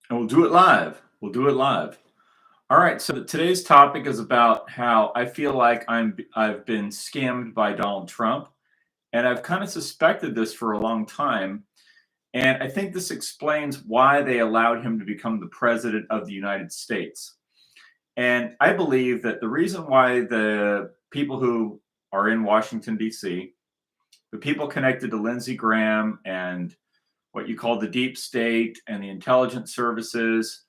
And we'll do it live. We'll do it live. All right. So today's topic is about how I feel like I've been scammed by Donald Trump, and I've kind of suspected this for a long time. And I think this explains why they allowed him to become the president of the United States. And I believe that the reason why the people who are in Washington D.C., the people connected to Lindsey Graham and what you call the deep state and the intelligence services,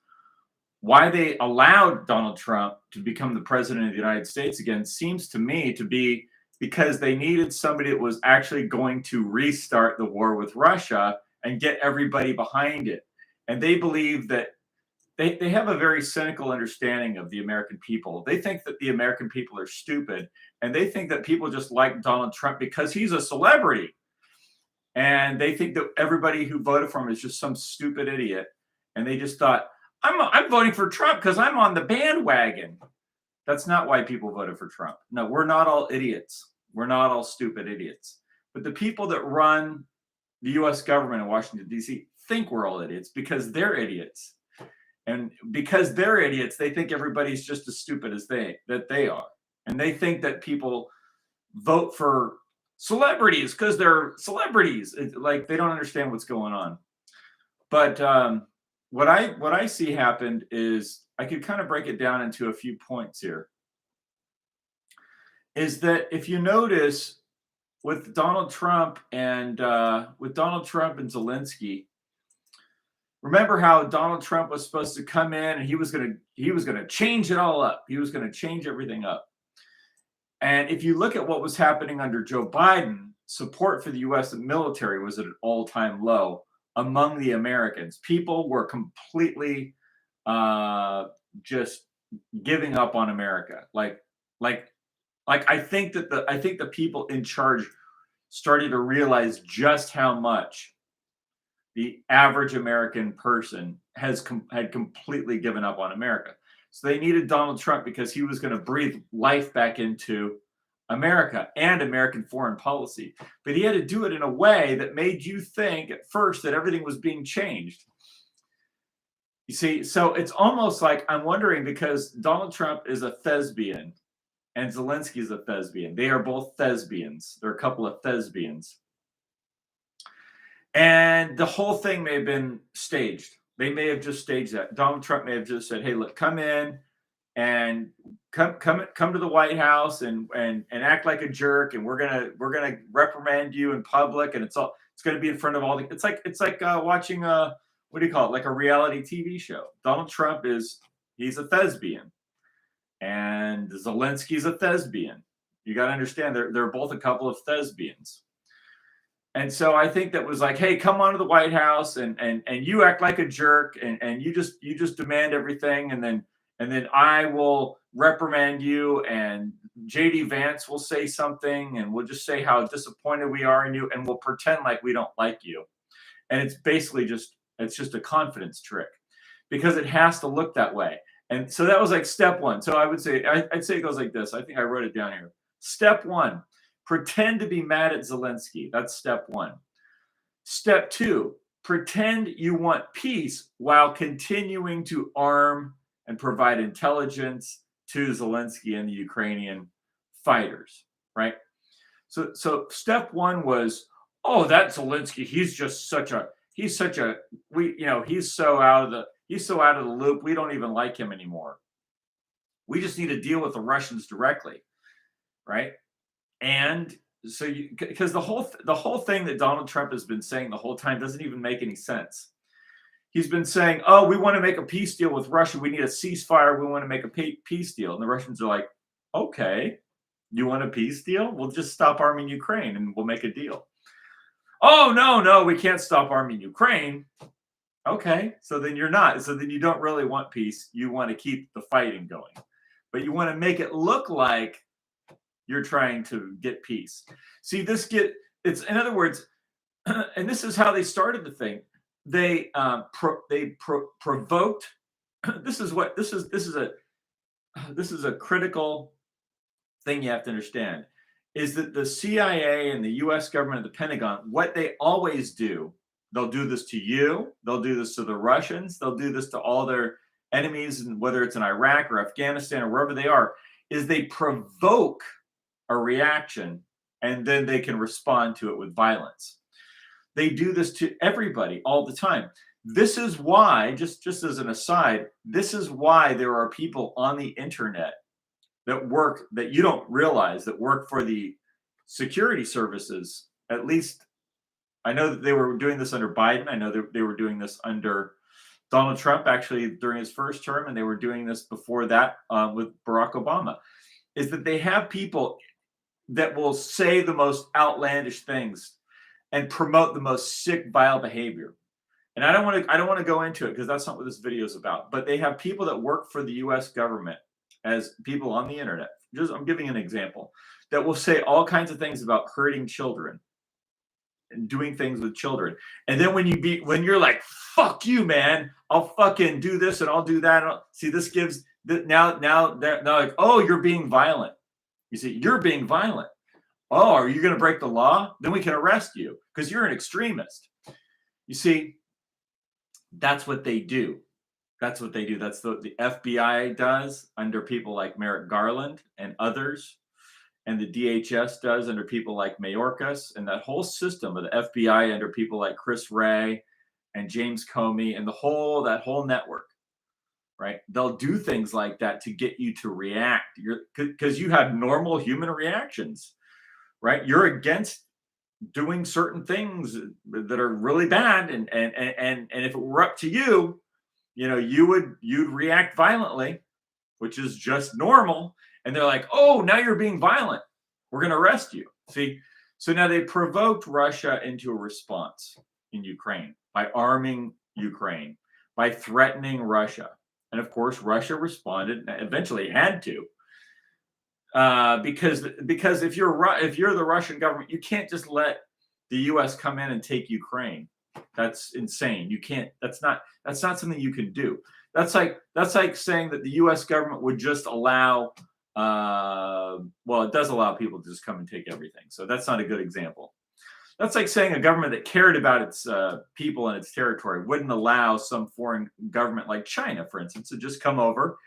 why they allowed Donald Trump to become the president of the United States again seems to me to be because they needed somebody that was actually going to restart the war with Russia and get everybody behind it. And they believe that they have a very cynical understanding of the American people. They think that the American people are stupid, and they think that people just like Donald Trump because he's a celebrity. And they think that everybody who voted for him is just some stupid idiot. And they just thought, I'm voting for Trump because I'm on the bandwagon. That's not why people voted for Trump. No, we're not all idiots. We're not all stupid idiots. But the people that run the US government in Washington, D.C. think we're all idiots because they're idiots. And because they're idiots, they think everybody's just as stupid as they are. And they think that people vote for celebrities because they're celebrities. Like they don't understand what's going on. But what I see happened is I could kind of break it down into a few points here. Is that if you notice with Donald Trump and Zelensky, remember how Donald Trump was supposed to come in and he was gonna change it all up. He was gonna change everything up. And if you look at what was happening under Joe Biden, support for the U.S. military was at an all-time low among the Americans. People were completely just giving up on America. Like I think the people in charge started to realize just how much the average American person had completely given up on America. So they needed Donald Trump because he was going to breathe life back into America and American foreign policy. But he had to do it in a way that made you think at first that everything was being changed. You see, so it's almost like I'm wondering because Donald Trump is a Thesbian and Zelensky is a Thesbian. They are both Thesbians. They're a couple of Thesbians. And the whole thing may have been staged. They may have just staged that. Donald Trump may have just said, "Hey, look, come in and come to the White House and act like a jerk, and we're gonna reprimand you in public, and it's gonna be in front of all the." It's like watching what do you call it? Like a reality TV show. Donald Trump he's a Thesbian, and Zelensky's a Thesbian. You got to understand they're both a couple of Thesbians. And so I think that was like, hey, come on to the White House and you act like a jerk and you just demand everything and then I will reprimand you and JD Vance will say something and we'll just say how disappointed we are in you and we'll pretend like we don't like you. And it's basically just a confidence trick because it has to look that way. And so that was like step one. So I would say I'd say it goes like this. I think I wrote it down here. Step one. Pretend to be mad at Zelensky. That's step one. Step two, pretend you want peace while continuing to arm and provide intelligence to Zelensky and the Ukrainian fighters, right? So step one was, oh, that Zelensky, he's so out of the loop. We don't even like him anymore. We just need to deal with the Russians directly, right? And so because the whole thing that Donald Trump has been saying the whole time doesn't even make any sense. He's been saying, oh, we want to make a peace deal with Russia. We need a ceasefire. We want to make a peace deal. And the Russians are like, okay, you want a peace deal? We'll just stop arming Ukraine and we'll make a deal. Oh, no, we can't stop arming Ukraine. Okay, so then you're not. So then you don't really want peace. You want to keep the fighting going. But you want to make it look like you're trying to get peace. See, it's in other words, and this is how they started the thing. They provoked. This is a critical thing you have to understand. Is that the CIA and the U.S. government and the Pentagon, what they always do They'll do this to you. They'll do this to the Russians. They'll do this to all their enemies, and whether it's in Iraq or Afghanistan or wherever they are, is they provoke a reaction and then they can respond to it with violence. They do this to everybody all the time. This is why, just as an aside, this is why there are people on the internet that work, that you don't realize, that work for the security services. At least I know that they were doing this under Biden. I know that they were doing this under Donald Trump, actually during his first term, and they were doing this before that with Barack Obama, is that they have people that will say the most outlandish things and promote the most sick, vile behavior. And I don't want to go into it because that's not what this video is about. But they have people that work for the U.S. government as people on the internet. I'm giving an example that will say all kinds of things about hurting children and doing things with children. And then when you're like, fuck you, man, I'll fucking do this and I'll do that. See, this gives now they're like, oh, you're being violent. You see, you're being violent. Oh, are you going to break the law? Then we can arrest you because you're an extremist. You see, that's what they do. That's what they do. That's the FBI does under people like Merrick Garland and others. And the DHS does under people like Mayorkas, and that whole system of the FBI under people like Chris Wray and James Comey and that whole network, right? They'll do things like that to get you to react. Because you have normal human reactions, right? You're against doing certain things that are really bad, and if it were up to you, you'd react violently, which is just normal. And they're like, oh, now you're being violent. We're going to arrest you. See? So now they provoked Russia into a response in Ukraine by arming Ukraine, by threatening Russia. And of course, Russia responded, eventually had to. Because if you're the Russian government, you can't just let the U.S. come in and take Ukraine. That's insane. You can't. That's not something you can do. That's like saying that the U.S. government would just allow. Well, it does allow people to just come and take everything. So that's not a good example. That's like saying a government that cared about its people and its territory wouldn't allow some foreign government like China, for instance, to just come over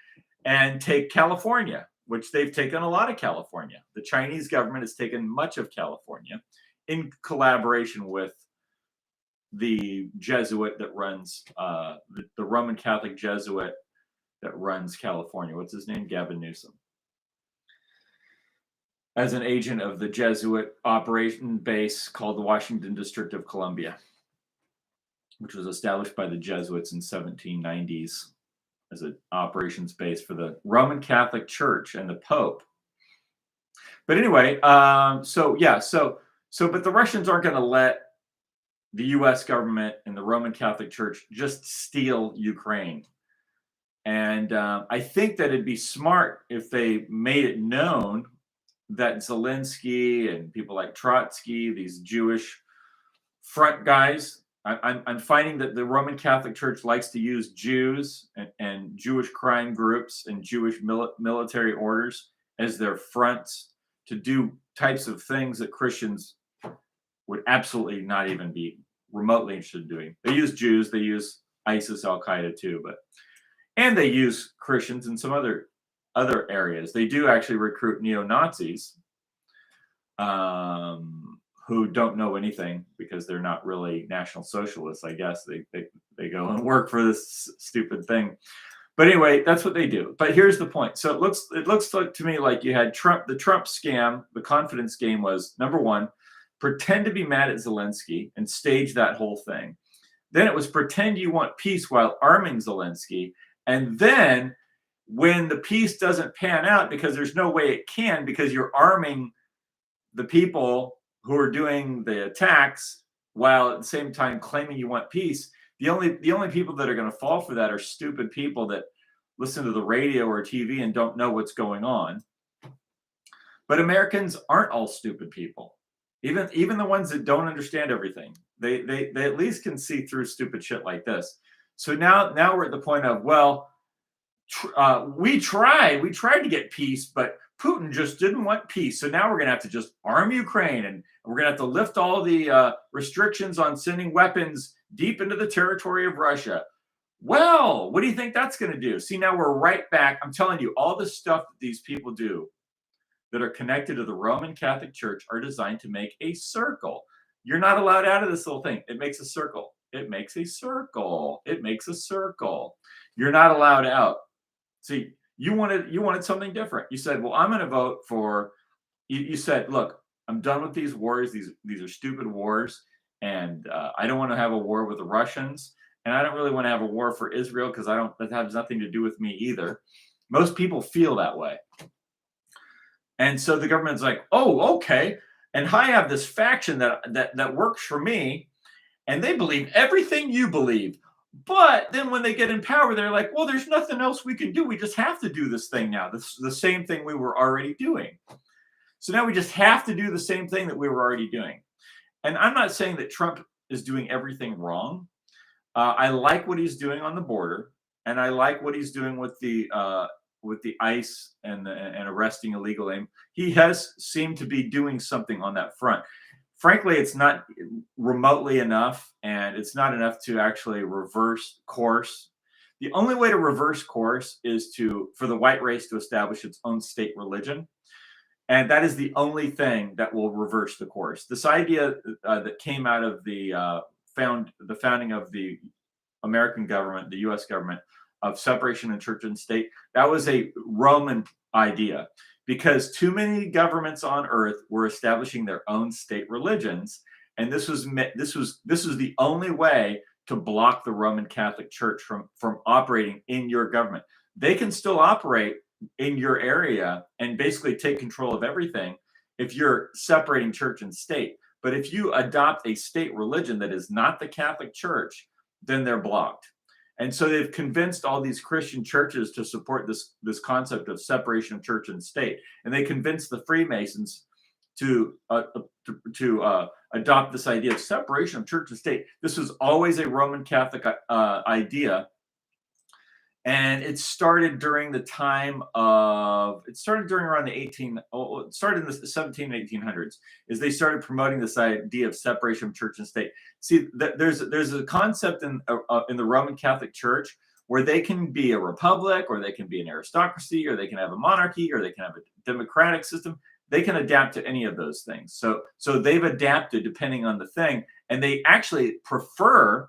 and take California, which they've taken a lot of California. The Chinese government has taken much of California in collaboration with the Jesuit that runs, the Roman Catholic Jesuit that runs California. What's his name? Gavin Newsom. As an agent of the Jesuit operation base called the Washington District of Columbia, which was established by the Jesuits in 1790s as an operations base for the Roman Catholic Church and the Pope. But anyway, but the Russians aren't going to let the U.S. government and the Roman Catholic Church just steal Ukraine. And I think that it'd be smart if they made it known that Zelensky and people like Trotsky, these Jewish front guys, I'm finding that the Roman Catholic Church likes to use Jews and Jewish crime groups and Jewish military orders as their fronts to do types of things that Christians would absolutely not even be remotely interested in doing. They use Jews, they use ISIS, Al-Qaeda too, and they use Christians in some other areas. They do actually recruit neo-Nazis who don't know anything because they're not really National Socialists, I guess. They go and work for this stupid thing. But anyway, that's what they do. But here's the point. So it looks like to me like you had Trump. The Trump scam, the confidence game was, number one, pretend to be mad at Zelensky and stage that whole thing. Then it was pretend you want peace while arming Zelensky. And then when the peace doesn't pan out, because there's no way it can, because you're arming the people who are doing the attacks while at the same time claiming you want peace, the only people that are going to fall for that are stupid people that listen to the radio or TV and don't know what's going on. But Americans aren't all stupid people. Even the ones that don't understand everything, they at least can see through stupid shit like this. So now we're at the point of, well, we tried to get peace, but Putin just didn't want peace. So now we're going to have to just arm Ukraine, and we're going to have to lift all the restrictions on sending weapons deep into the territory of Russia. Well, what do you think that's going to do? See, now we're right back. I'm telling you, all the stuff that these people do that are connected to the Roman Catholic Church are designed to make a circle. You're not allowed out of this little thing. It makes a circle. It makes a circle. It makes a circle. You're not allowed out. See, you wanted something different. You said, well, I'm going to vote for, you said, look, I'm done with these wars. These are stupid wars. And I don't want to have a war with the Russians. And I don't really want to have a war for Israel because that has nothing to do with me either. Most people feel that way. And so the government's like, oh, okay. And I have this faction that works for me, and they believe everything you believe. But then when they get in power, they're like, well, there's nothing else we can do. We just have to do this thing now. This is the same thing we were already doing. So now we just have to do the same thing that we were already doing. And I'm not saying that Trump is doing everything wrong. I like what he's doing on the border, and I like what he's doing with the ICE and arresting illegal aim. He has seemed to be doing something on that front. Frankly, it's not remotely enough, and it's not enough to actually reverse course. The only way to reverse course is for the white race to establish its own state religion. And that is the only thing that will reverse the course. This idea that came out of the founding of the American government, the U.S. government, of separation of church and state, that was a Roman idea, because too many governments on earth were establishing their own state religions, and this was the only way to block the Roman Catholic Church from operating in your government. They can still operate in your area and basically take control of everything if you're separating church and state. But if you adopt a state religion that is not the Catholic Church, then they're blocked. And so they've convinced all these Christian churches to support this concept of separation of church and state. And they convinced the Freemasons to adopt this idea of separation of church and state. This was always a Roman Catholic idea. And it started during the time of, it started during around it started in the 17 and 1800s, is they started promoting this idea of separation of church and state. See, there's a concept in the Roman Catholic Church where they can be a republic, or they can be an aristocracy, or they can have a monarchy, or they can have a democratic system. They can adapt to any of those things. So they've adapted depending on the thing, and they actually prefer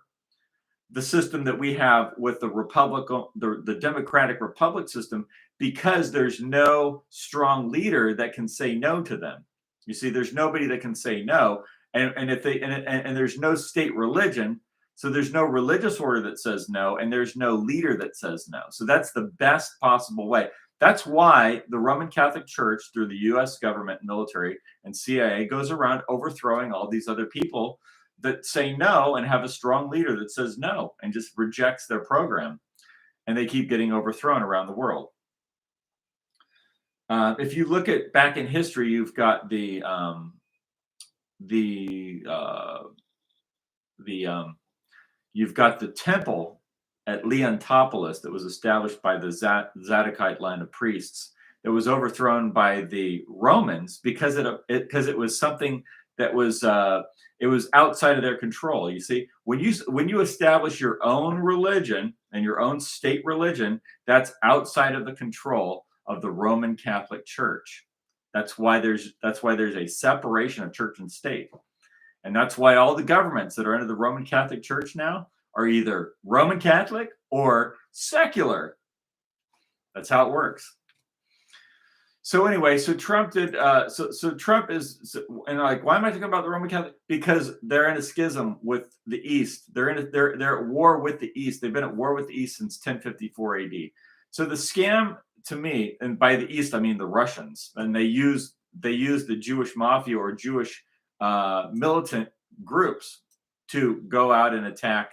the system that we have with the democratic republic system, because there's no strong leader that can say no to them. You see, there's nobody that can say no, and there's no state religion, so there's no religious order that says no, and there's no leader that says no. So that's the best possible way. That's why the Roman Catholic Church, through the U.S. government, military, and CIA, goes around overthrowing all these other people that say no and have a strong leader that says no and just rejects their program. And they keep getting overthrown around the world. If you look at back in history, you've got you've got the temple at Leontopolis that was established by the Zadokite line of priests that was overthrown by the Romans because it was something that was it was outside of their control. You see, when you establish your own religion and your own state religion, that's outside of the control of the Roman Catholic Church. That's why there's a separation of church and state. And that's why all the governments that are under the Roman Catholic Church now are either Roman Catholic or secular. That's how it works. So anyway, so Trump did. So Trump is, and like, why am I talking about the Roman Catholic? Because they're in a schism with the East. They're at war with the East. They've been at war with the East since 1054 AD. So the scam, to me, and by the East I mean the Russians, and they use the Jewish mafia or Jewish militant groups to go out and attack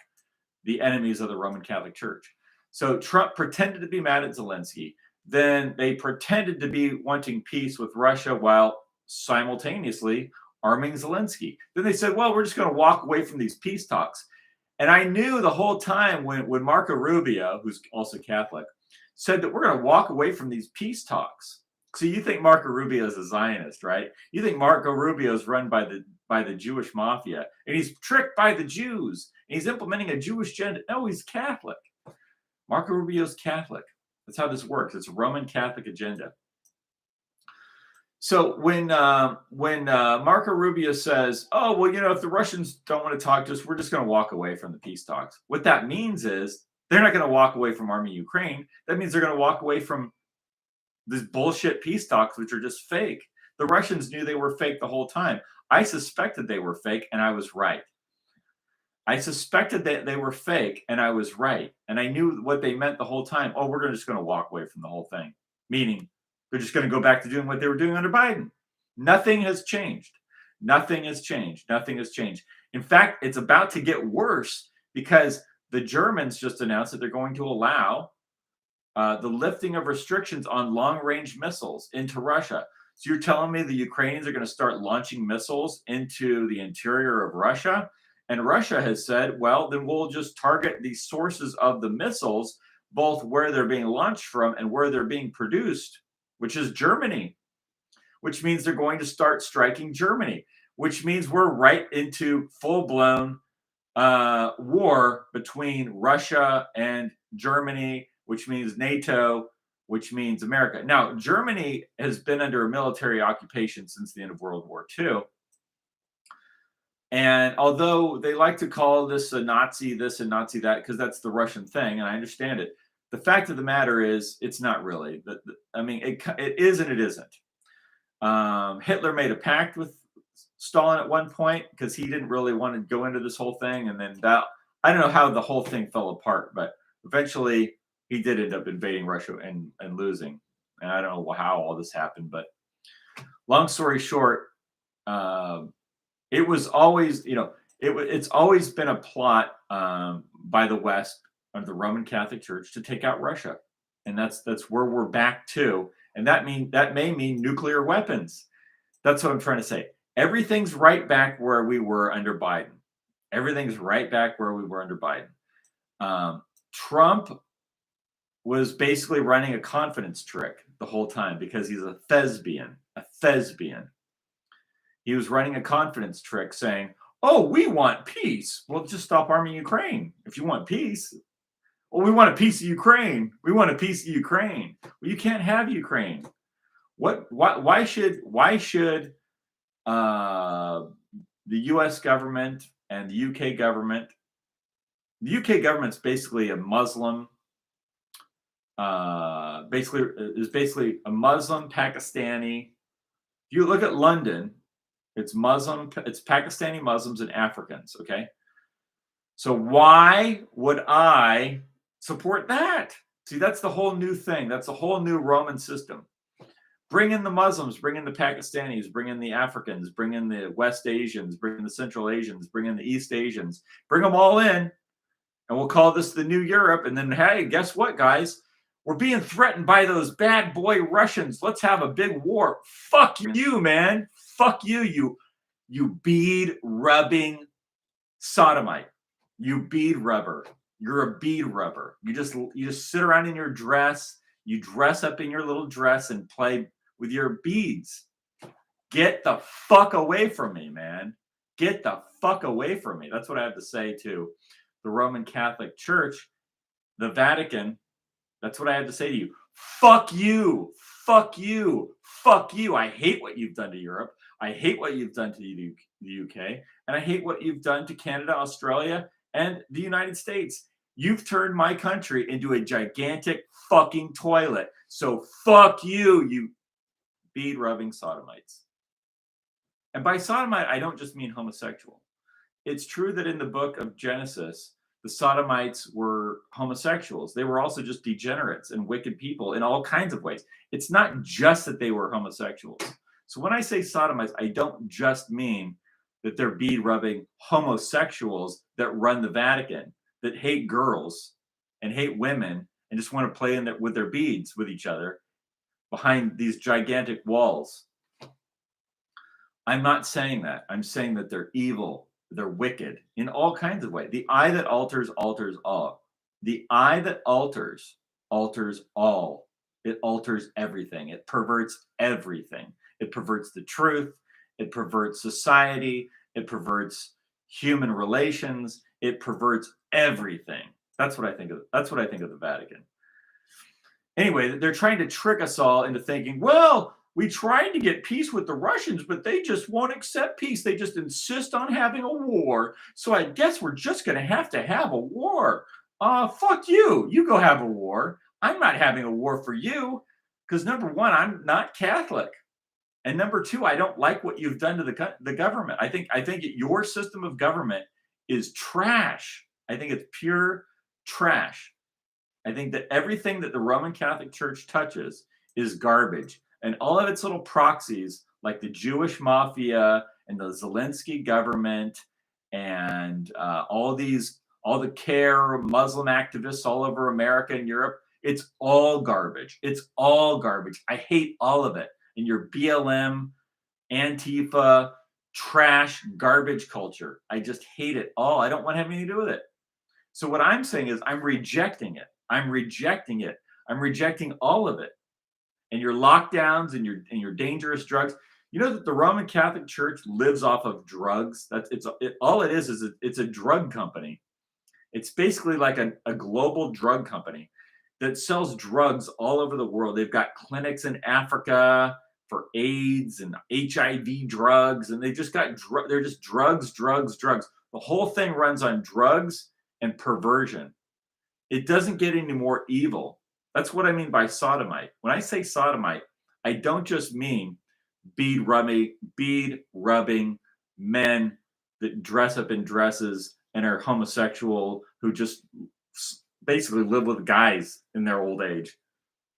the enemies of the Roman Catholic Church. So Trump pretended to be mad at Zelensky. Then they pretended to be wanting peace with Russia while simultaneously arming Zelensky. Then they said, well, we're just going to walk away from these peace talks. And I knew the whole time when Marco Rubio, who's also Catholic, said that we're going to walk away from these peace talks, So you think Marco Rubio is a Zionist, right? You think Marco Rubio is run by the Jewish mafia, and he's tricked by the Jews, and he's implementing a Jewish agenda. No, he's Catholic. Marco Rubio's Catholic. That's how this works. It's a Roman Catholic agenda. So when Marco Rubio says, "Oh, well, if the Russians don't want to talk to us, we're just going to walk away from the peace talks," what that means is they're not going to walk away from arming Ukraine. That means they're going to walk away from these bullshit peace talks, which are just fake. The Russians knew they were fake the whole time. I suspected they were fake, and I was right. I suspected that they were fake, and I was right. And I knew what they meant the whole time. Oh, we're just going to walk away from the whole thing. Meaning, they're just going to go back to doing what they were doing under Biden. Nothing has changed. Nothing has changed. Nothing has changed. In fact, it's about to get worse because the Germans just announced that they're going to allow the lifting of restrictions on long-range missiles into Russia. So you're telling me the Ukrainians are going to start launching missiles into the interior of Russia? And Russia has said, well, then we'll just target the sources of the missiles, both where they're being launched from and where they're being produced, which is Germany, which means they're going to start striking Germany, which means we're right into full-blown war between Russia and Germany, which means NATO, which means America. Now, Germany has been under a military occupation since the end of World War II. And although they like to call this a Nazi this and Nazi that, because that's the Russian thing, and I understand it, the fact of the matter is it's not really. I mean, it is and it isn't. Hitler made a pact with Stalin at one point because he didn't really want to go into this whole thing. And then I don't know how the whole thing fell apart, but eventually he did end up invading Russia and losing. And I don't know how all this happened, but long story short, it was always, it's always been a plot by the West of the Roman Catholic Church to take out Russia. And that's where we're back to. And that may mean nuclear weapons. That's what I'm trying to say. Everything's right back where we were under Biden. Everything's right back where we were under Biden. Trump was basically running a confidence trick the whole time because he's a Thesbian. He was running a confidence trick saying, oh, we want peace. Well, just stop arming Ukraine if you want peace. Well, we want a piece of Ukraine. We want a piece of Ukraine. Well, you can't have Ukraine. Why should the U.S. government and the U.K. government? The U.K. government's basically a Muslim. Basically a Muslim Pakistani. If you look at London, it's Muslim. It's Pakistani Muslims and Africans. Okay, so why would I support that? See, that's the whole new thing. That's a whole new Roman system. Bring in the Muslims, bring in the Pakistanis, bring in the Africans, bring in the West Asians, bring in the Central Asians, bring in the East Asians, bring them all in, and we'll call this the New Europe. And then, hey, guess what, guys? We're being threatened by those bad boy Russians. Let's have a big war. Fuck you, man. Fuck you, you bead rubbing sodomite. You bead rubber. You're a bead rubber. You just sit around in your dress. You dress up in your little dress and play with your beads. Get the fuck away from me, man. Get the fuck away from me. That's what I have to say to the Roman Catholic Church, the Vatican. That's what I have to say to you. Fuck you. Fuck you. Fuck you. I hate what you've done to Europe. I hate what you've done to the UK. And I hate what you've done to Canada, Australia, and the United States. You've turned my country into a gigantic fucking toilet. So fuck you, you bead-rubbing sodomites. And by sodomite, I don't just mean homosexual. It's true that in the book of Genesis, the sodomites were homosexuals. They were also just degenerates and wicked people in all kinds of ways. It's not just that they were homosexuals. So when I say sodomites, I don't just mean that they're bead-rubbing homosexuals that run the Vatican, that hate girls and hate women and just want to play with their beads with each other behind these gigantic walls. I'm not saying that. I'm saying that they're evil. They're wicked in all kinds of ways. The eye that alters, alters all. The eye that alters, alters all. It alters everything. It perverts everything. It perverts the truth. It perverts society. It perverts human relations. It perverts everything. That's what I think of. That's what I think of the Vatican. Anyway, they're trying to trick us all into thinking, well, we tried to get peace with the Russians, but they just won't accept peace. They just insist on having a war. So I guess we're just going to have a war. Fuck you. You go have a war. I'm not having a war for you because number one, I'm not Catholic. And number two, I don't like what you've done to the government. I think your system of government is trash. I think it's pure trash. I think that everything that the Roman Catholic Church touches is garbage. And all of its little proxies, like the Jewish mafia and the Zelensky government and all the CARE Muslim activists all over America and Europe, it's all garbage. It's all garbage. I hate all of it. And your BLM, Antifa, trash, garbage culture. I just hate it all. I don't want to have anything to do with it. So what I'm saying is I'm rejecting it. I'm rejecting it. I'm rejecting all of it. And your lockdowns and your dangerous drugs. You know that the Roman Catholic Church lives off of drugs. All it is it's a drug company. It's basically like a global drug company that sells drugs all over the world. They've got clinics in Africa for AIDS and HIV drugs, and they just got they're just drugs. The whole thing runs on drugs and perversion. It doesn't get any more evil. That's what I mean by sodomite. When I say sodomite, I don't just mean bead rubbing men that dress up in dresses and are homosexual who just basically live with guys in their old age.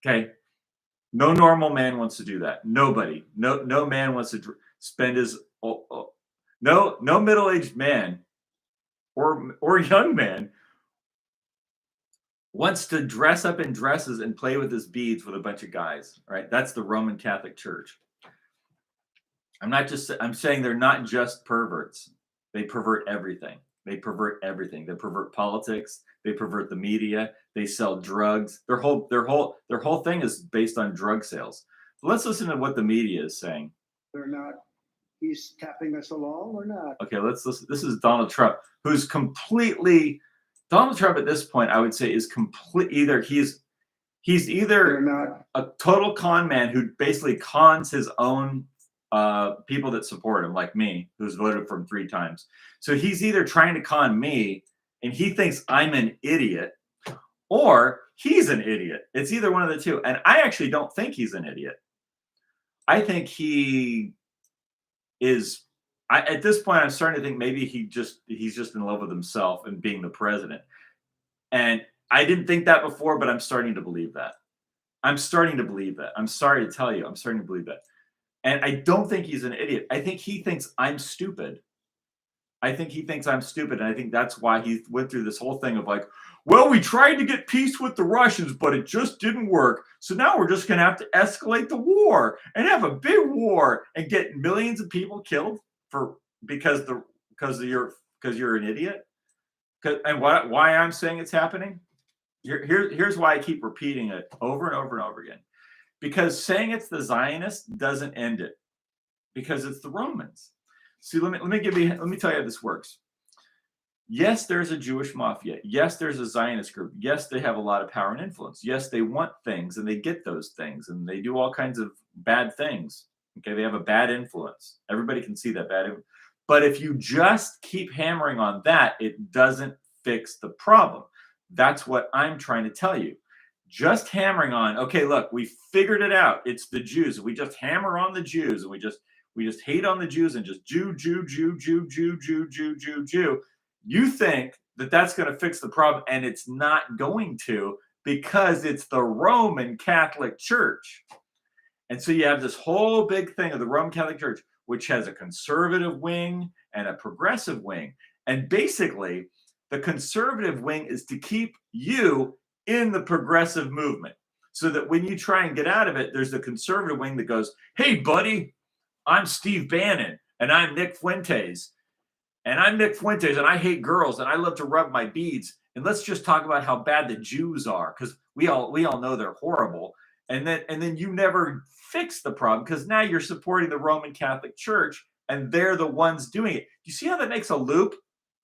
Okay? No normal man wants to do that. Nobody. No man wants to spend his no middle-aged man or young man wants to dress up in dresses and play with his beads with a bunch of guys, right? That's the Roman Catholic Church. I'm saying they're not just perverts. They pervert everything. They pervert politics. They pervert the media. They sell drugs. Their whole thing is based on drug sales. But let's listen to what the media is saying. They're not. He's tapping us along or not? Okay, let's listen. This is Donald Trump, who's completely. Donald Trump at this point, I would say, is complete. He's either a total con man who basically cons his own people that support him, like me, who's voted for him 3 times. So he's either trying to con me, and he thinks I'm an idiot, or he's an idiot. It's either one of the two. And I actually don't think he's an idiot. I think he is. At this point, I'm starting to think maybe he's just in love with himself and being the president. And I didn't think that before, but I'm starting to believe that. I'm starting to believe that. I'm sorry to tell you, I'm starting to believe that. And I don't think he's an idiot. I think he thinks I'm stupid. And I think that's why he went through this whole thing of like, well, we tried to get peace with the Russians, but it just didn't work. So now we're just going to have to escalate the war and have a big war and get millions of people killed because you're an idiot. And why I'm saying it's happening? Here's why I keep repeating it over and over and over again. Because saying it's the Zionists doesn't end it. Because it's the Romans. See, let me tell you how this works. Yes, there's a Jewish mafia. Yes, there's a Zionist group. Yes, they have a lot of power and influence. Yes, they want things and they get those things and they do all kinds of bad things. Okay, they have a bad influence. Everybody can see that bad influence. But if you just keep hammering on that, it doesn't fix the problem. That's what I'm trying to tell you. Just hammering on, okay, look, we figured it out. It's the Jews. We just hammer on the Jews and we just hate on the Jews and just Jew. You think that that's going to fix the problem, and it's not going to, because it's the Roman Catholic Church. And so you have this whole big thing of the Roman Catholic Church, which has a conservative wing and a progressive wing. And basically, the conservative wing is to keep you in the progressive movement, so that when you try and get out of it, there's the conservative wing that goes, hey, buddy, I'm Steve Bannon, and I'm Nick Fuentes. And I hate girls, and I love to rub my beads. And let's just talk about how bad the Jews are, because we all know they're horrible. And then you never fix the problem because now you're supporting the Roman Catholic Church and they're the ones doing it. Do you see how that makes a loop?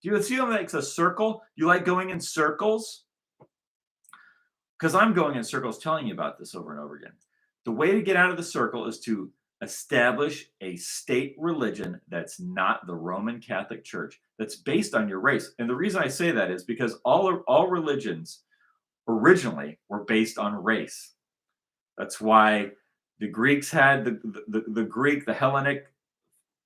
Do you see how that makes a circle? You like going in circles? Because I'm going in circles telling you about this over and over again. The way to get out of the circle is to establish a state religion that's not the Roman Catholic Church, that's based on your race. And the reason I say that is because all religions originally were based on race. That's why the Greeks had the Hellenic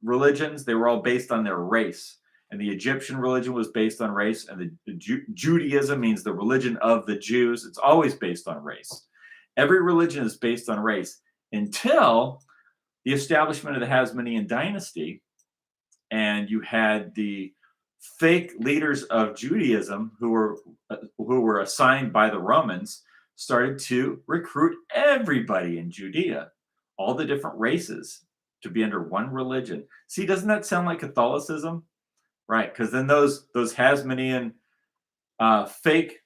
religions. They were all based on their race. And the Egyptian religion was based on race. And the Judaism means the religion of the Jews. It's always based on race. Every religion is based on race until the establishment of the Hasmonean dynasty. And you had the fake leaders of Judaism who were assigned by the Romans started to recruit everybody in Judea, all the different races, to be under one religion. See, doesn't that sound like Catholicism? Right, because then those Hasmonean the fake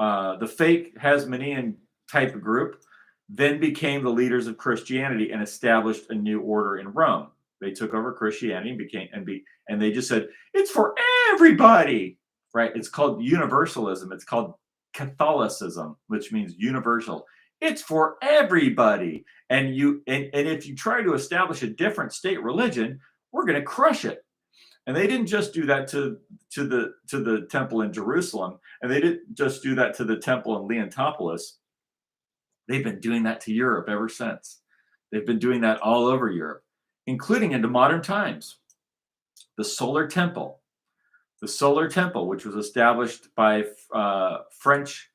Hasmonean type of group then became the leaders of Christianity and established a new order in Rome. They took over Christianity and they just said it's for everybody. Right? It's called universalism. It's called Catholicism, which means universal. It's for everybody. And if you try to establish a different state religion, we're going to crush it. And they didn't just do that to the temple in Jerusalem, and they didn't just do that to the temple in Leontopolis. They've been doing that to Europe ever since. They've been doing that all over Europe, including into modern times. The Solar Temple, which was established by French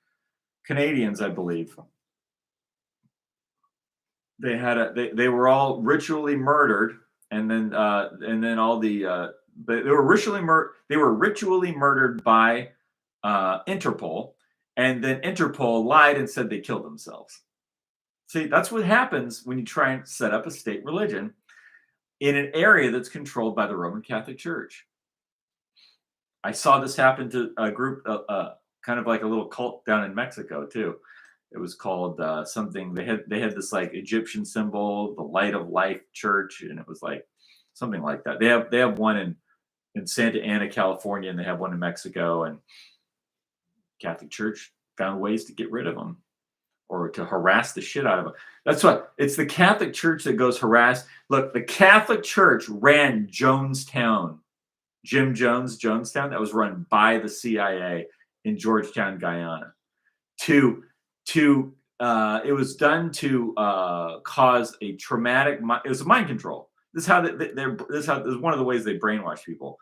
Canadians, I believe. They were all ritually murdered, and then all the they were ritually murdered by Interpol, and then Interpol lied and said they killed themselves. See, that's what happens when you try and set up a state religion in an area that's controlled by the Roman Catholic Church. I saw this happen to a group, kind of like a little cult down in Mexico too. It was called something. They had this like Egyptian symbol, the Light of Life Church, and it was like something like that. They have one in Santa Ana, California, and they have one in Mexico. And Catholic Church found ways to get rid of them or to harass the shit out of them. That's what it's the Catholic Church that goes harass. Look, the Catholic Church ran Jonestown, Jim Jones, Jonestown, that was run by the CIA in Georgetown, Guyana. It was done to cause a traumatic. It was a mind control. This is how one of the ways they brainwash people.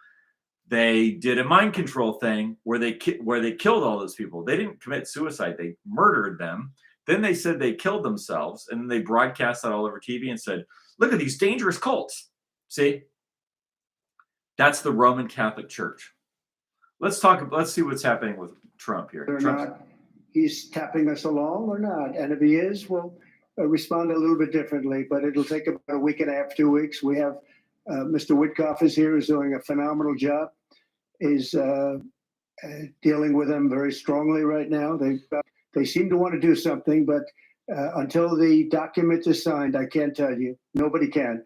They did a mind control thing where they killed all those people. They didn't commit suicide. They murdered them. Then they said they killed themselves, and then they broadcast that all over TV and said, "Look at these dangerous cults." See, that's the Roman Catholic Church. Let's see what's happening with Trump here. Or not, he's tapping us along or not. And if he is, we'll respond a little bit differently, but it'll take about a week and a half, 2 weeks. We have Mr. Witkoff is here, is doing a phenomenal job. Is dealing with them very strongly right now. They seem to want to do something, but until the document is signed, I can't tell you. Nobody can.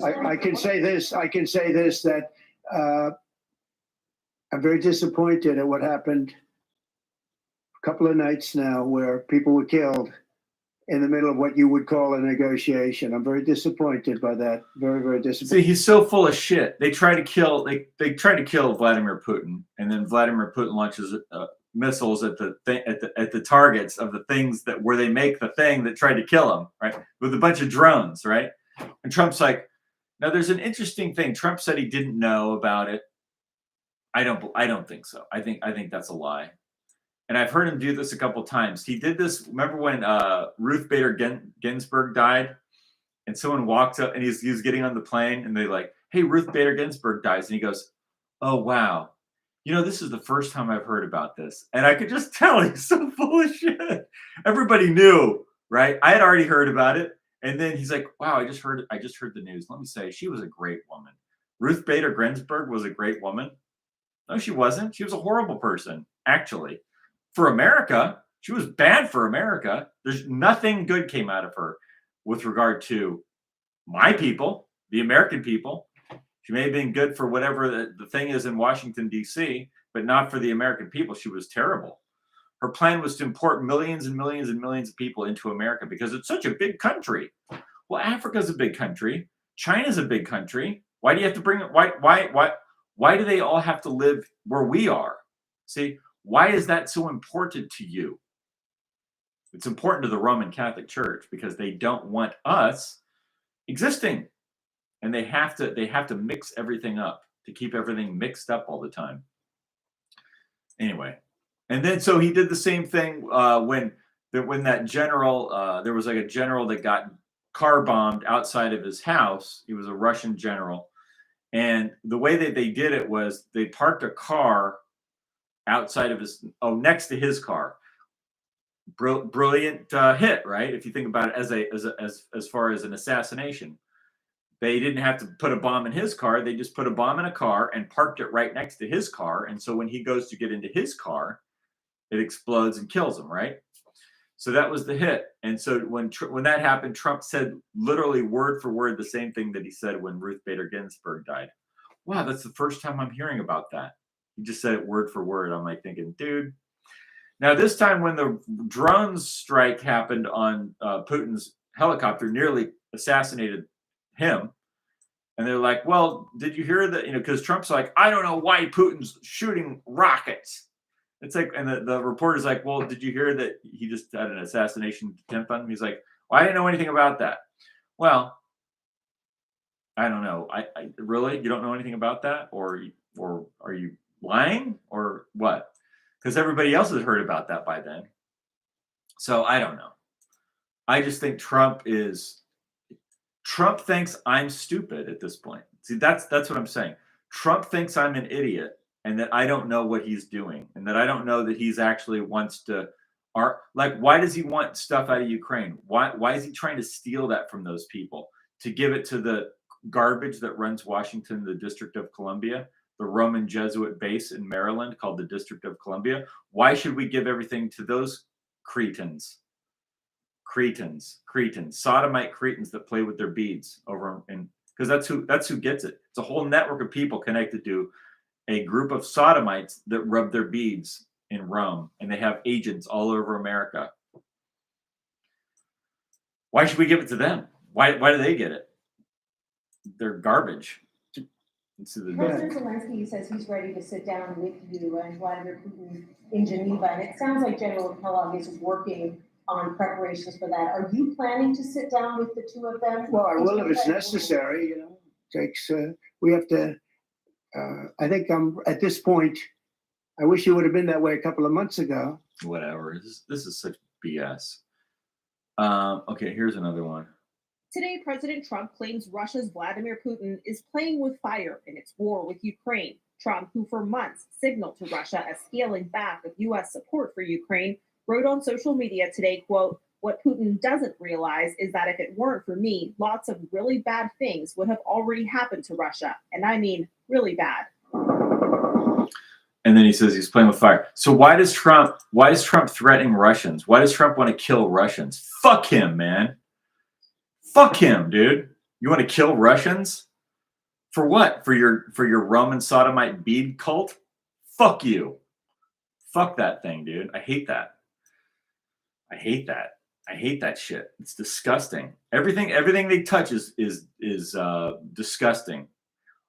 I can say this. That I'm very disappointed at what happened a couple of nights now, where people were killed in the middle of what you would call a negotiation. I'm very disappointed by that. Very, very disappointed. See, he's so full of shit. They try to kill Vladimir Putin, and then Vladimir Putin launches missiles at the targets of the things where they make the thing that tried to kill him, right? With a bunch of drones, right? And Trump's like, now there's an interesting thing. Trump said he didn't know about it. I don't think so. I think that's a lie. And I've heard him do this a couple of times. He did this. Remember when Ruth Bader Ginsburg died, and someone walked up and he was getting on the plane, and they like, "Hey, Ruth Bader Ginsburg dies," and he goes, "Oh wow, this is the first time I've heard about this." And I could just tell he's so full of shit. Everybody knew, right? I had already heard about it, and then he's like, "Wow, I just heard the news. Let me say, she was a great woman. Ruth Bader Ginsburg was a great woman." No, she wasn't. She was a horrible person, actually. For America, She was bad for America. There's nothing good came out of her with regard to my people, the American people. She may have been good for whatever the thing is in Washington, D.C., but not for the American people. She was terrible. Her plan was to import millions and millions and millions of people into America because it's such a big country. Well, Africa's a big country. China's a big country. Why do you have to bring it? Why do they all have to live where we are? See, why is that so important to you? It's important to the Roman Catholic Church because they don't want us existing. And they have to mix everything up to keep everything mixed up all the time. Anyway, and then so he did the same thing when that general there was like a general that got car bombed outside of his house. He was a Russian general, and the way that they did it was they parked a car outside of next to his car. Brilliant hit, right? If you think about it as far as an assassination. They didn't have to put a bomb in his car. They just put a bomb in a car and parked it right next to his car. And so when he goes to get into his car, it explodes and kills him, right? So that was the hit. And so when that happened, Trump said literally word for word the same thing that he said when Ruth Bader Ginsburg died. Wow, that's the first time I'm hearing about that. He just said it word for word. I'm like thinking, dude. Now this time when the drone strike happened on Putin's helicopter, nearly assassinated him. And they're like, well, did you hear that? Because Trump's like, I don't know why Putin's shooting rockets. It's like, and the reporter's like, well, did you hear that he just had an assassination attempt on him? He's like, well, I didn't know anything about that. Well, I don't know. I really, you don't know anything about that, or are you lying, or what? Because everybody else has heard about that by then. So I don't know. I just think Trump thinks I'm stupid at this point. See, that's what I'm saying. Trump thinks I'm an idiot and that I don't know what he's doing and that I don't know that he's actually wants to why does he want stuff out of Ukraine? Why is he trying to steal that from those people to give it to the garbage that runs Washington, the District of Columbia, the Roman Jesuit base in Maryland called the District of Columbia? Why should we give everything to those Cretans, sodomite Cretans that play with their beads over in, because that's who gets it. It's a whole network of people connected to a group of sodomites that rub their beads in Rome, and they have agents all over America. Why should we give it to them? Why do they get it? They're garbage. President Zelensky says he's ready to sit down with you and Vladimir Putin in Geneva, and it sounds like General Kellogg is working on preparations for that. Are you planning to sit down with the two of them? Well, I will if it's necessary. We have to. I think I'm at this point. I wish it would have been that way a couple of months ago. Whatever. This is such BS. Okay, here's another one. Today, President Trump claims Russia's Vladimir Putin is playing with fire in its war with Ukraine. Trump, who for months signaled to Russia a scaling back of U.S. support for Ukraine, wrote on social media today, quote, "What Putin doesn't realize is that if it weren't for me, lots of really bad things would have already happened to Russia. And I mean really bad." And then he says he's playing with fire. So why is Trump threatening Russians? Why does Trump want to kill Russians? Fuck him, man. Fuck him, dude. You want to kill Russians? For what? For your Roman sodomite bead cult? Fuck you. Fuck that thing, dude. I hate that. I hate that shit. It's disgusting. Everything they touch is disgusting.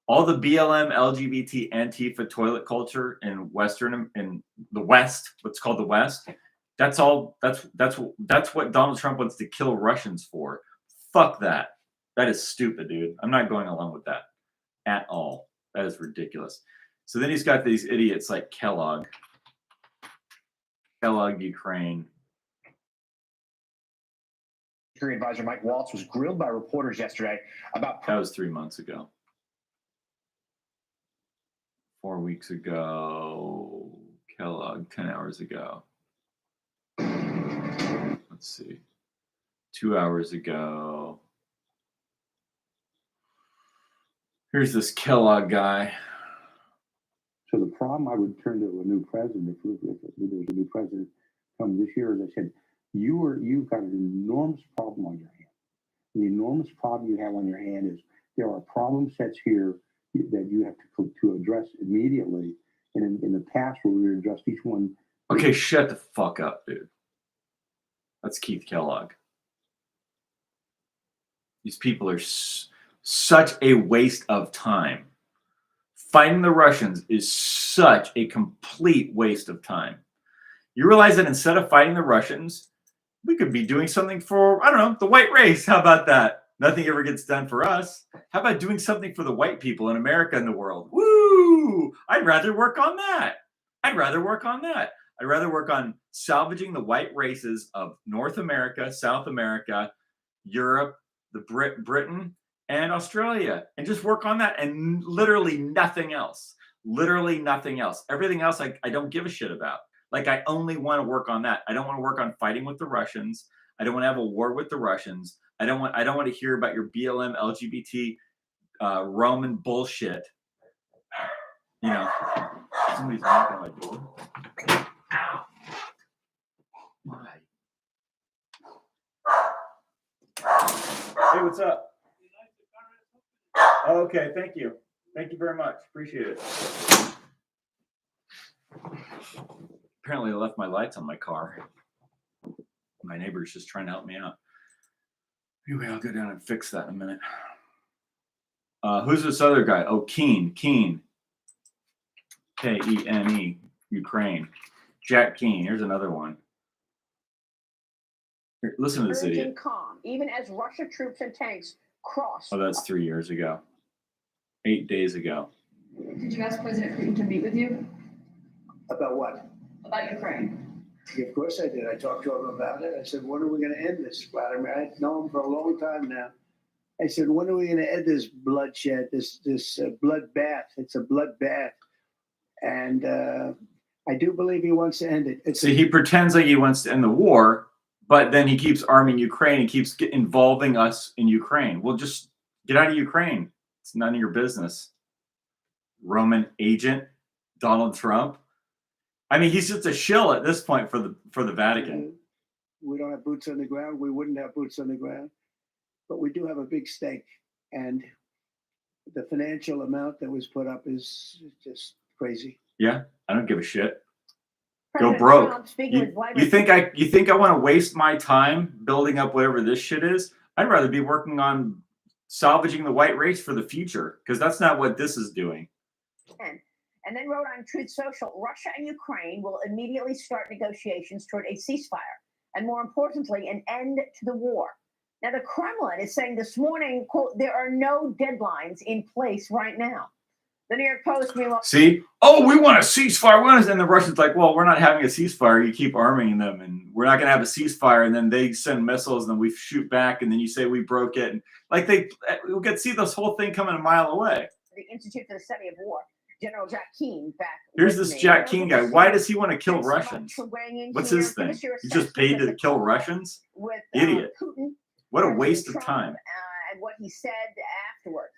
All the BLM, LGBT, Antifa toilet culture in the West, what's called the West, that's what Donald Trump wants to kill Russians for. Fuck that. That is stupid, dude. I'm not going along with that at all. That is ridiculous. So then he's got these idiots like Kellogg, Ukraine. Security Advisor Mike Waltz was grilled by reporters yesterday about. That was 3 months ago. 4 weeks ago. Kellogg, 10 hours ago. Let's see. 2 hours ago. Here's this Kellogg guy. So the problem I would turn to a new president, if there was a new president come this year, they said, you've got an enormous problem on your hand. The enormous problem you have on your hand is there are problem sets here that you have to address immediately. And in the past, where we addressed each one. Okay, shut the fuck up, dude. That's Keith Kellogg. These people are such a waste of time. Fighting the Russians is such a complete waste of time. You realize that instead of fighting the Russians, we could be doing something for, I don't know, the white race. How about that? Nothing ever gets done for us. How about doing something for the white people in America and the world? Woo! I'd rather work on that. I'd rather work on salvaging the white races of North America, South America, Europe, Britain, and Australia, and just work on that, and literally nothing else. Literally nothing else. Everything else I don't give a shit about. Like, I only want to work on that. I don't want to work on fighting with the Russians. I don't want to have a war with the Russians. I don't want to hear about your BLM, LGBT, Roman bullshit. You know, somebody's knocking on my door. Ow. Why? Hey, what's up? Oh, okay, thank you. Thank you very much. Appreciate it. Apparently, I left my lights on my car. My neighbor's just trying to help me out. Anyway, I'll go down and fix that in a minute. Who's this other guy? Oh, Keen. Kene, Ukraine. Jack Keen. Here's another one. Here, listen to this idiot. Calm, even as Russia troops and tanks cross. Oh, that's 3 years ago. 8 days ago. Did you ask President Putin to meet with you? About what? About Ukraine. Yeah, of course I did. I talked to him about it. I said, when are we going to end this, Vladimir? I've known him for a long time now. I said, when are we going to end this bloodshed, this bloodbath? It's a bloodbath. And I do believe he wants to end it. See, he pretends like he wants to end the war, but then he keeps arming Ukraine and keeps involving us in Ukraine. Well, just get out of Ukraine. It's none of your business. Roman agent, Donald Trump. I mean, he's just a shill at this point for the Vatican. We don't have boots on the ground. We wouldn't have boots on the ground. But we do have a big stake. And the financial amount that was put up is just crazy. Yeah, I don't give a shit. President Go broke. Trump speaking with You think I want to waste my time building up whatever this shit is? I'd rather be working on salvaging the white race for the future, because that's not what this is doing. And then wrote on Truth Social, Russia and Ukraine will immediately start negotiations toward a ceasefire, and more importantly, an end to the war. Now, the Kremlin is saying this morning, quote, there are no deadlines in place right now. The New York Post, meanwhile. See? Oh, we want a ceasefire. And the Russians like, well, we're not having a ceasefire. You keep arming them, and we're not going to have a ceasefire. And then they send missiles, and then we shoot back, and then you say we broke it. And like we could see this whole thing coming a mile away. The Institute for the Study of War, General Jack Keane, back. Here's this Jack Keane guy. Why does he want to kill Russians? What's his thing? He's just paid to kill Russians? With, Idiot. Putin, what a waste of Trump, time. And what he said afterwards.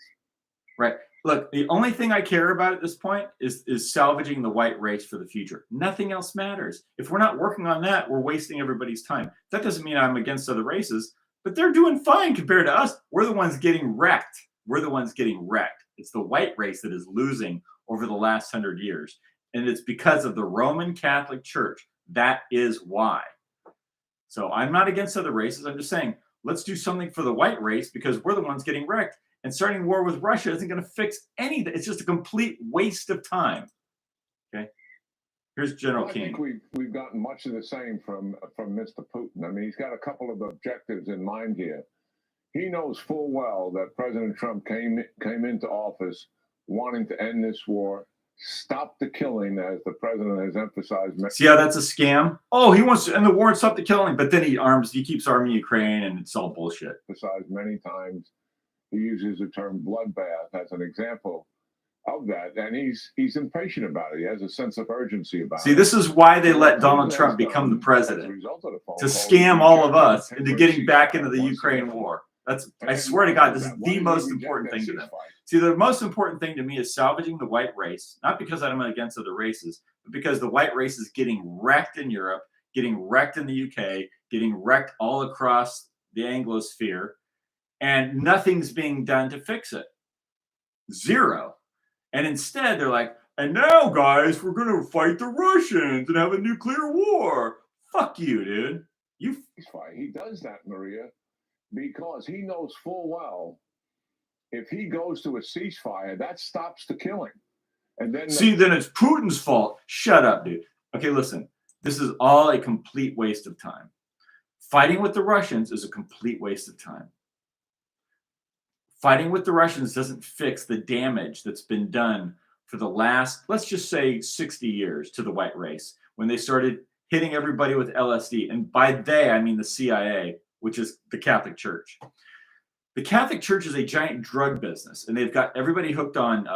Right. Look, the only thing I care about at this point is salvaging the white race for the future. Nothing else matters. If we're not working on that, we're wasting everybody's time. That doesn't mean I'm against other races, but they're doing fine compared to us. We're the ones getting wrecked. We're the ones getting wrecked. It's the white race that is losing over the last 100 years. And it's because of the Roman Catholic Church. That is why. So I'm not against other races. I'm just saying, let's do something for the white race, because we're the ones getting wrecked. And starting war with Russia isn't going to fix anything. It's just a complete waste of time. Okay. Here's General Keane. I think we've gotten much of the same from Mr. Putin. I mean, he's got a couple of objectives in mind here. He knows full well that President Trump came into office wanting to end this war, stop the killing, as the president has emphasized. See how that's a scam? Oh, he wants to end the war and stop the killing, but then he keeps arming Ukraine, and it's all bullshit. Emphasized many times. He uses the term bloodbath as an example of that, and he's impatient about it. He has a sense of urgency about it. See, this is why they let Donald Trump become the president, to scam all of us into getting back into the Ukraine war. I swear to God, this is the most important thing to them. See, the most important thing to me is salvaging the white race, not because I'm against other races, but because the white race is getting wrecked in Europe, getting wrecked in the UK, getting wrecked all across the Anglosphere, and nothing's being done to fix it. Zero. And instead, they're like, and now, guys, we're going to fight the Russians and have a nuclear war. Fuck you, dude. You Ceasefire. He does that, Maria, because he knows full well if he goes to a ceasefire, that stops the killing. And then see, then it's Putin's fault. Shut up, dude. Okay, listen. This is all a complete waste of time. Fighting with the Russians is a complete waste of time. Fighting with the Russians doesn't fix the damage that's been done for the last, let's just say, 60 years to the white race, when they started hitting everybody with LSD. And by they, I mean the CIA, which is the Catholic Church. The Catholic Church is a giant drug business, and they've got everybody hooked on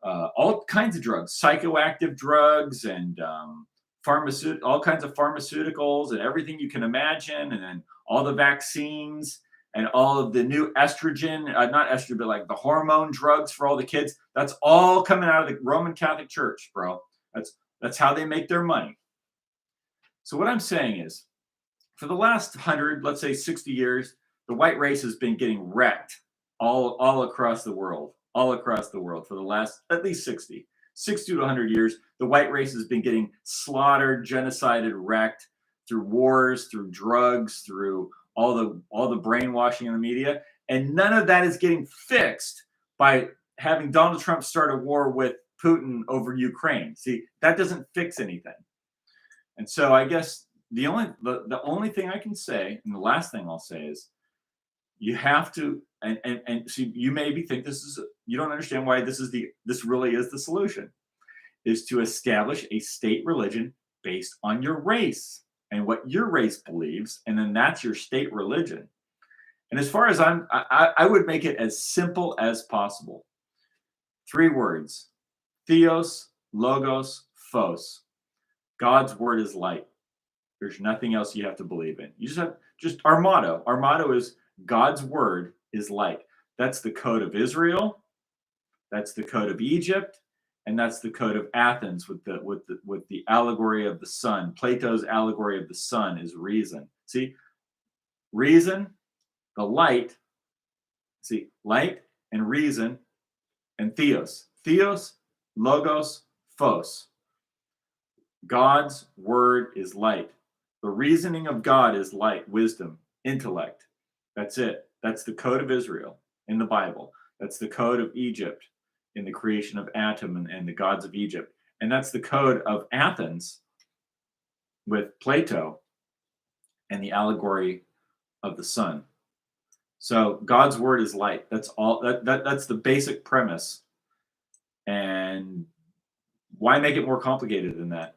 all kinds of drugs, psychoactive drugs, and all kinds of pharmaceuticals, and everything you can imagine, and then all the vaccines and all of the new estrogen, not estrogen, but like the hormone drugs for all the kids. That's all coming out of the Roman Catholic Church, bro. That's how they make their money. So what I'm saying is, for the last 100, let's say 60 years, the white race has been getting wrecked all across the world, for the last at least 60 to 100 years. The white race has been getting slaughtered, genocided, wrecked through wars, through drugs, through all the brainwashing in the media, and none of that is getting fixed by having Donald Trump start a war with Putin over Ukraine. See, that doesn't fix anything. And so I guess the only thing I can say, and the last thing I'll say, is you have to, and see, you maybe think you don't understand why this really is the solution, is to establish a state religion based on your race and what your race believes, and then that's your state religion. And as far as I would make it as simple as possible. 3 words: Theos, Logos, Phos. God's word is light. There's nothing else you have to believe in. You just our motto. Our motto is God's word is light. That's the code of Israel. That's the code of Egypt. And that's the code of Athens with the allegory of the sun. Plato's allegory of the sun is reason. See, reason, the light. See, light and reason and theos. Theos, logos, phos. God's word is light. The reasoning of God is light, wisdom, intellect. That's it. That's the code of Israel in the Bible. That's the code of Egypt in the creation of Atum and the gods of Egypt. And that's the code of Athens with Plato and the allegory of the sun. So God's word is light. That's all. That's the basic premise. And why make it more complicated than that?